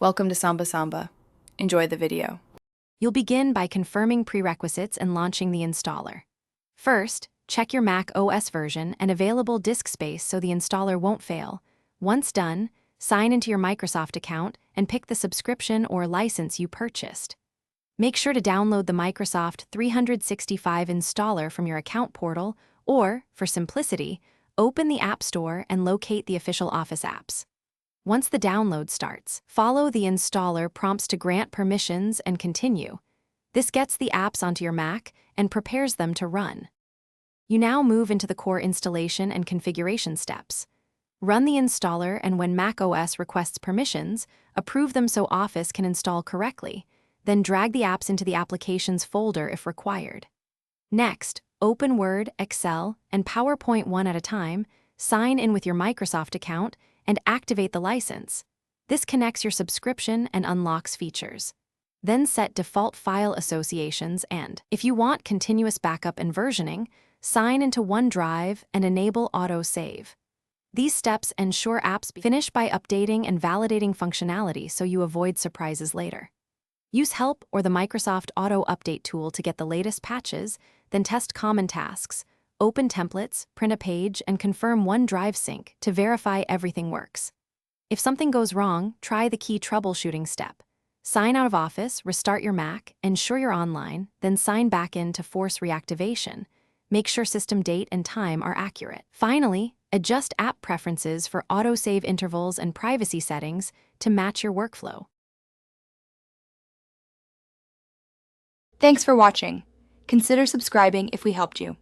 Welcome to Samba Samba. Enjoy the video. You'll begin by confirming prerequisites and launching the installer. First, check your Mac OS version and available disk space so the installer won't fail. Once done, sign into your Microsoft account and pick the subscription or license you purchased. Make sure to download the Microsoft 365 installer from your account portal, or, for simplicity, open the App Store and locate the official Office apps. Once the download starts, follow the installer prompts to grant permissions and continue. This gets the apps onto your Mac and prepares them to run. You now move into the core installation and configuration steps. Run the installer, and when macOS requests permissions, approve them so Office can install correctly. Then drag the apps into the Applications folder if required. Next, open Word, Excel, and PowerPoint one at a time, sign in with your Microsoft account, and activate the license. This connects your subscription and unlocks features. Then set default file associations and, if you want continuous backup and versioning, sign into OneDrive and enable auto-save. These steps ensure apps finish by updating and validating functionality so you avoid surprises later. Use Help or the Microsoft Auto Update tool to get the latest patches, then test common tasks. Open templates, print a page, and confirm OneDrive sync to verify everything works. If something goes wrong, try the key troubleshooting step. Sign out of Office, restart your Mac, ensure you're online, then sign back in to force reactivation. Make sure system date and time are accurate. Finally, adjust app preferences for autosave intervals and privacy settings to match your workflow. Thanks for watching. Consider subscribing if we helped you.